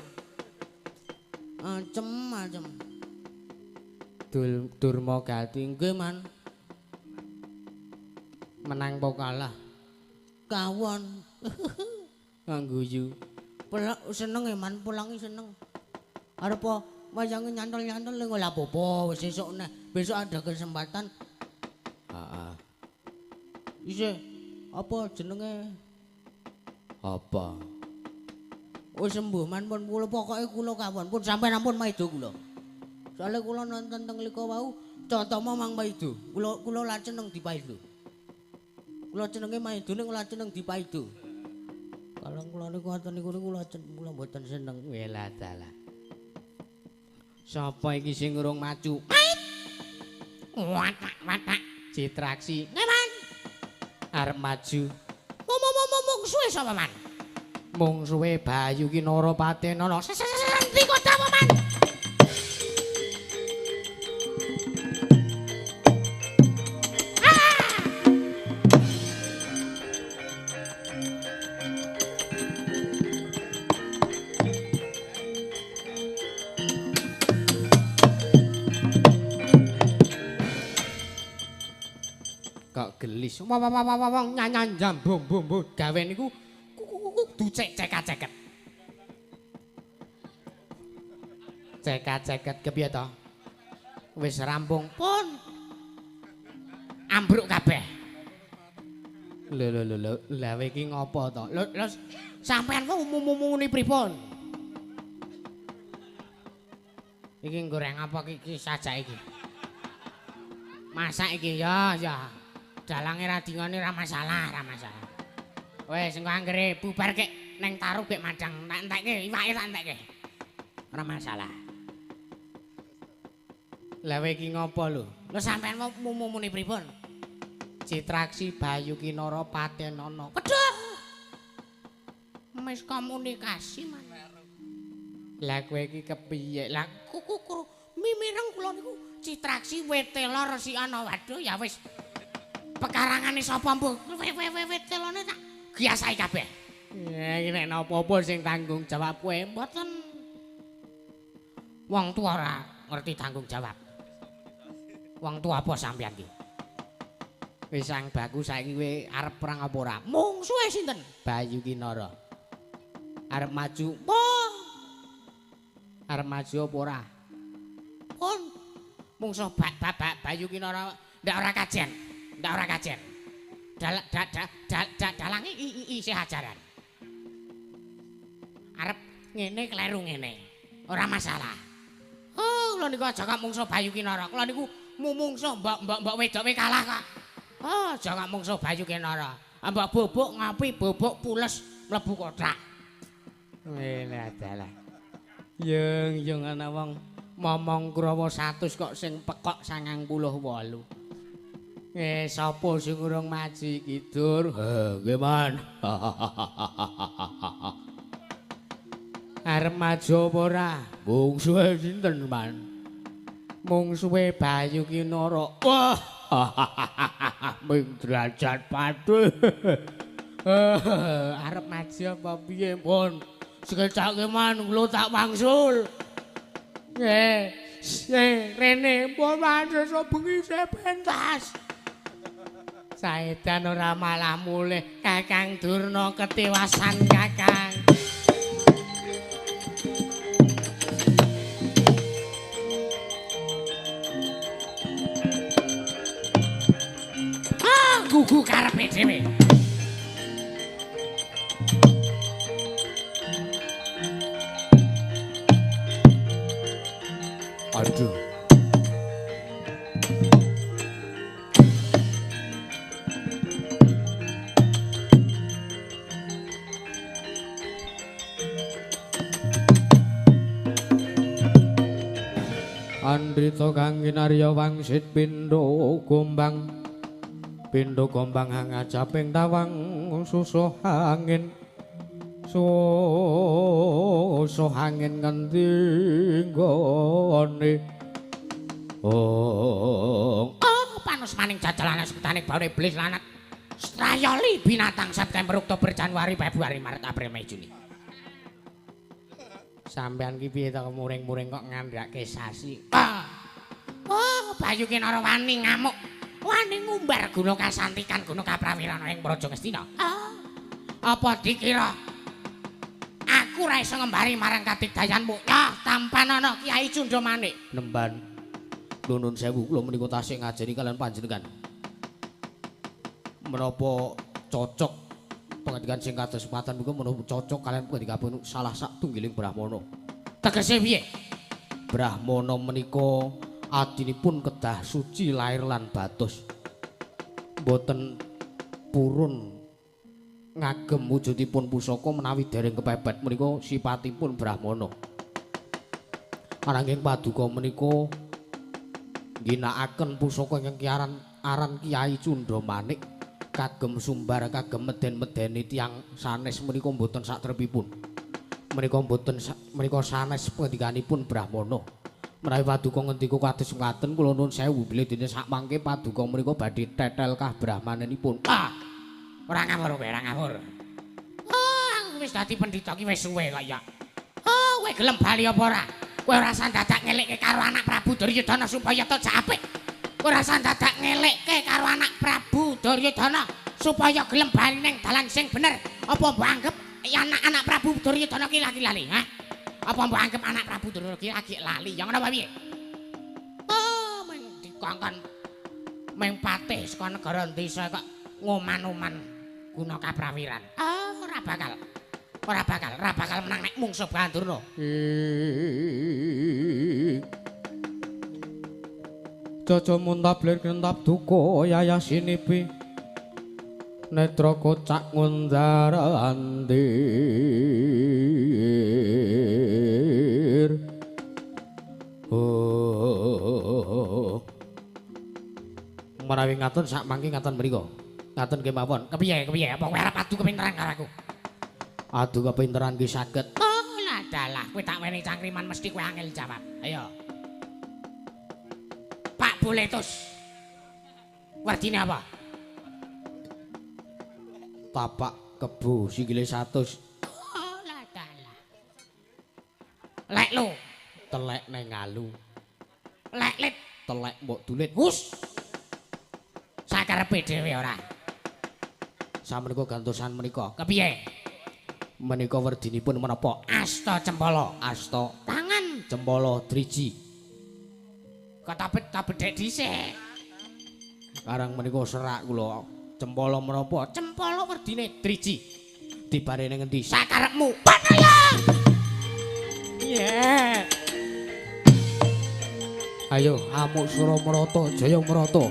Macem-macem. Durma Gati nggih man. Menang po kalah? Kawon. Ngangguyu. Pelak seneng e man, pulangi seneng. Arep wayange nyantol-nyantol lho ora apa-apa, wis esuk neh. Besok ada kesempatan. Heeh. Isih apa jenenge? Apa? Wis sembuh man pun kula pokoke kula kawon pun sampeyan ampun maido kula. Soale kula nonton teng mriko wau Cantama Mang Maido. Kula la seneng dipaido. Kula jenenge maidone kula seneng dipaido. Kalau kula niku ngoten niku kula mboten seneng. Welah dalah. Sapa iki sing urung maju? Watak. Citraksi. Ngeman. Arep maju. Mung suwe sapa man? Mung suwe Bayu ki Nara Patenana. Endi kok apa man? Gelis wong nyanyan bom gawe niku ducek-ceket ceket kepiye to wis rampung pun ambruk kabeh lho lawe iki ngopo to lho sampean kok muni pripun iki goreng apa iki sajak iki masak iki ya dalange radingane ra masalah. Wes engko anggere bubar kek neng taruh kek madang tak entekke iwake tak entekke. Ora masalah. Lah iki ngopo lho? Lho sampean muni pripun? Citraksi Bayu ki Nara Patenana. Kedhok. Mes komunikasi man. Lah kowe iki kepiye? Lah mimireng kula niku Citraksi Wetela Resikana. Waduh ya wis. Pekarangane sapa mbuh? Wetelane tak giasai kabeh. Ya iki nek napa-apa sing tanggung jawab kowe mboten. Wong tuwa ora ngerti tanggung jawab. Wong tuwa apa sampeyan iki? Wis sang baku saiki kowe arep perang apa ora? Mungsuhe sinten? Bayu ki Nara. Arep maju. Arep maju apa ora? Pun mungsuh Bayu ki Nara ndak ora kajen. Ndak ora kajen. Dalange isih ajaran. Arep ngene kleru ngene. Ora masalah. Oh, kula niku aja kok mungsuh Bayu ki Nara. Kula niku mumungsuh mbok wedok kalah kok. Oh, aja gak mungsuh Bayu Kinara. Ambak bobok ngopi, bobok pules mlebu kotak. Ngene adalah. Yung ana wong momong Kurawa 100 kok sing pekok 98. Sapa sing urung maji iki, Dur? Nggih, Man. Arep maju apa ora? Mungsuhe sinten, Man? Mungsuhe Bayu Kinara. Wah. Ming derajat patuh. Arep maju apa piye? Pun sekecake Man kula tak wangsul. Rene pun manungsa bengi pentas. Saedan ora malah mulih Kakang Durna ketewasan Kakang. Gugu karepe dhewe. Aduh. Andrita kang kinarya wangsit pindha gombang. Pindha gombang hangajaping tawang susuh angin. Susuh angin ngendi nggone. Oh, Panus maning jajalanan sekutaning baure iblis lanat. Strayali binatang September, Oktober, Januari, Februari, Maret, April, Mei, Juni. Sampean ki piye to muring-muring kok ngandhake sasi. Bayu Kinara wani ngamuk. Wani ngumbar guna kasantikan guna kaprawirana ing Praja Ngastina. Apa dikira aku ra iso ngembari marang kadigdayanmu? Yah, tampan ana Kiai Cundha Manik. Nemban nuwun sewu kula menika tasih ngajeni kalian panjenengan. Menapa cocok pengendikan sing kados sepatan menika menapa cocok kalian pengendikapun salah satunggiling Brahmana. Tegese piye? Brahmana menika adinipun kedah suci lair lan batos. Boten purun ngagem wujudipun pusaka menawi dereng kepepet menika sipatipun Brahmana. Ananging paduka menika ginakaken pusaka ingkang aran Kiai Cundha Manik kagem sumbar kagem meden-medeni tiyang sanes menika mboten satrepipun. Menika sanes pengendikanipun Brahmana. Menawi paduka ngendika kados ngaten kula nuwun sewu bilih dene sak mangke paduka menika badhe tetel kabrahmananipun. Ora ngawur kowe, ora ngawur. Wis dadi pendhita ki wis suwe kok ya. Kowe gelem bali apa ora? Kowe ora sandadak ngelikke karo anak Prabu Duryudana supaya tajak apik. Kowe ora sandadak ngelikke karo anak Prabu Duryudana supaya gelem bali ning dalan sing bener. Apa mbok anggap anak Prabu Duryudana ki lagi lali, ha? Apa mbok anggap anak Prabu Duryudana ki lagi lali? Ya ngono apa piye? Meng dikongkon meng patih saka negara desa kok ngoman-oman guna kaprawiran. Ora bakal menang nek mungsuh Bandurna. Caca muntablir kentap duka yayasinipi netra kocak ngundarandir. Menawi ngaten sak mangke ngaten mriku. Ngaten kemawon. Kepiye apa kowe arep adu kepinteran karo aku? Adu kepinteran ki saged. Lah dalah, kowe tak weni cangkriman mesti kowe angel jawab. Ayo. Pak Buletus. Wardine apa? Tapak kebo sikile 100. Lah dalah. Lek lu, Telek neng ngalu. lek lit, Telek mbok dulit. hus. Sakarepe dhewe ora. Sameneika gantosan menika. Kepiye? Menika werdinipun menapa? Asta cempala, Asta tangan. cempala driji. Kok tak bedhek dhisik. Karang menika serak kula. Cempala menapa? Cempala werdine driji. Dibarene ngendi? Sakarepmu. Panaya. Yeah. Ayo amuk sura merata jaya merata.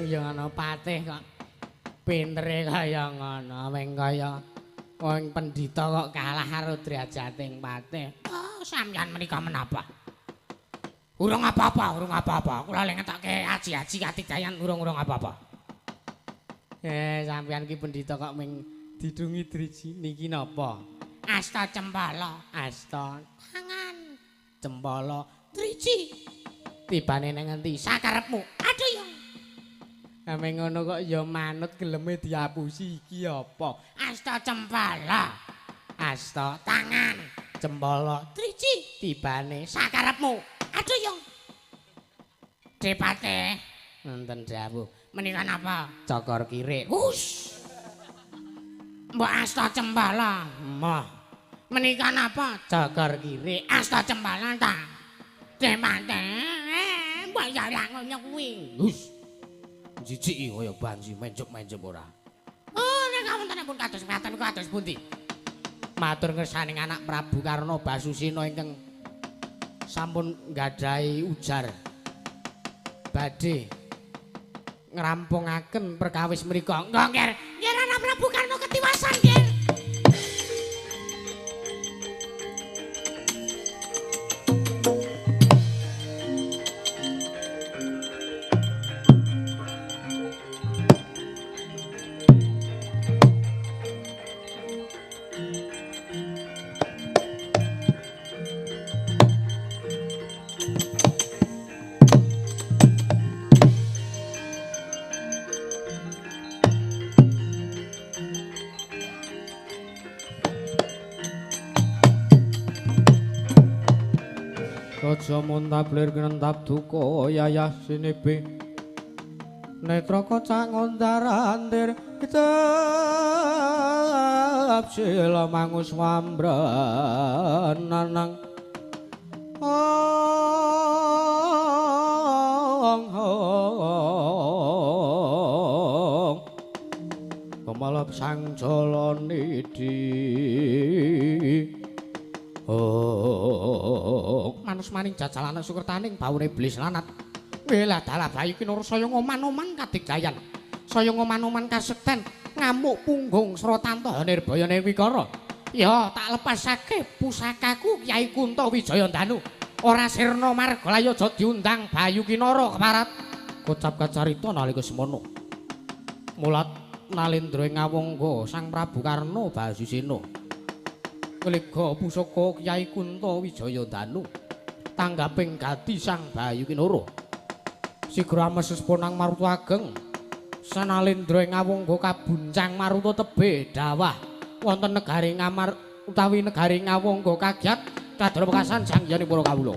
ya ana patih kok pintere kaya ngono wing kaya wong pendhita kok kalah karo derajateng patih. Oh, sampeyan menika menapa? Urung apa-apa. Kula lek ngetokke aji-aji katidayan urung apa-apa. Sampeyan ki pendhita kok ming didungi driji niki napa? Asta cempala, asta tangan. Cempala driji. Tibane nang endi sakarepmu? Aduh ya. Ameng ngono kok ya manut geleme diapusi iki apa? Asta cempala. Asta tangan. Cempala driji. Tibane sakarepmu. Aduh ya. Depate. Nonton jawab. Menika napa? Cokor kirik. Hus. Mbok asta cempala. Mah. Menika napa? Cokor kirik. Asta cempala ta. Depate. Mbok ya ora ngono kuwi. Hus. Jijiki kaya banji menjuk-menjuk ora. Oh, nek wonten pun kados ngaten kados pundi? Matur ngersaning anak Prabu Karna Basusina ingkang sampun nggadahi ujar badhe ngrampungaken perkawis menika. Nggih, nggih anak Prabu Karna ketiwasan nggih. Aja muntablir kinentap duka yayah sinepe netra kocak ngondarantir kitab sila mangus wambrananang kemalap sang jalonidi manus maning jajalanan sukertaning bawune iblis lanat. Welah dalah bayi kinur saya ngoman-oman kadigdayan. Saya ngoman-oman kasekten ngamuk punggung srotanto nirbaya wikara. Ya tak lepasake pusakaku Kyai Kunto Wijaya Danu. Ora sirna margalaya aja diundang Bayu Kinara keparat. Kocap kacarita nalika semono. Mulat nalindra ngawangga Sang Prabu Karna Basusina. Kelega pusaka Kyai Kunto Wijaya Danu tanggaping gati Sang Bayu Kinara sigra ameses ponang maruta ageng sanalindra ngawangga kabuncang maruta tebe dawah wonten negari ngamar utawi negari ngawangga kagyat kadra wekasan jangyanipun para kawula.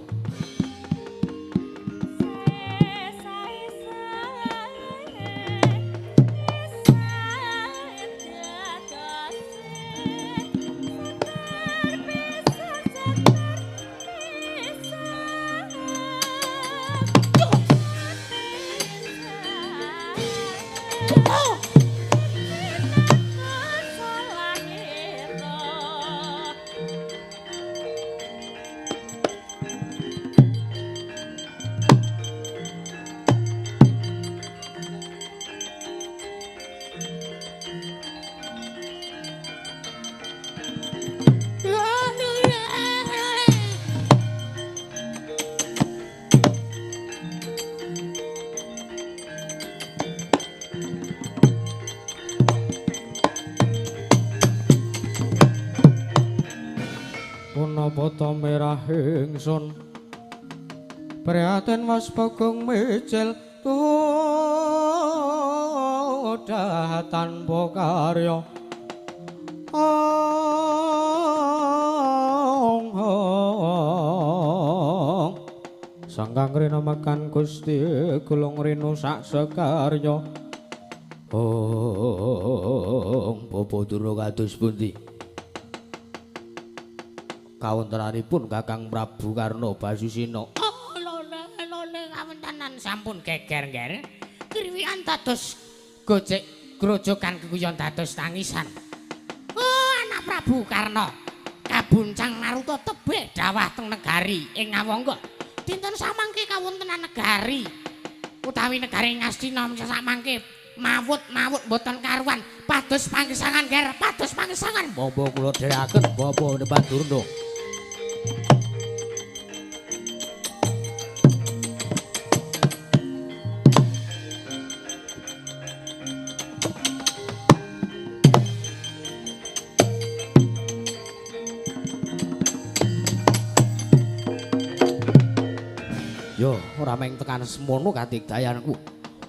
Punapata merah ingsun prihatin was bagong micil tudah tanpa karya sangkang rina makan Gusti gulung rinu sak sekarya Bapa Dura kados pundi kawontenanipun Kakang Prabu Karna Basusina. Oh, lole kawontenan sampun geger-geger. Kriwian dados gojek grojogan keguyon dados tangisan. Oh, anak Prabu Karna kabuncang maruta tebih dawah teng negari ing Ngawangga. Dinten samangke kawontenan negari utawi negari Ngastina sak mangke mawut boten karuan pados panggesangan ger pados panggesangan Monggo kula dherekaken Bapak Nebat Durna. Yo, ora meng tekan semono katigdayanku.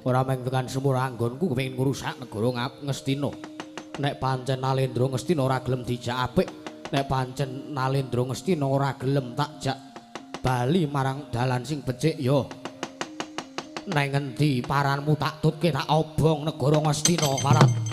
Ora meng tekan semur anggonku kepengin ngrusak negara Ngastina. Nek pancen Nalendra Ngastina ora gelem dijak apik, nek pancen Nalendra Ngastina ora gelem tak jak bali marang dalan sing becik yo. Neng ngendi paranmu tak tutke tak obong negara Ngastina, Parat.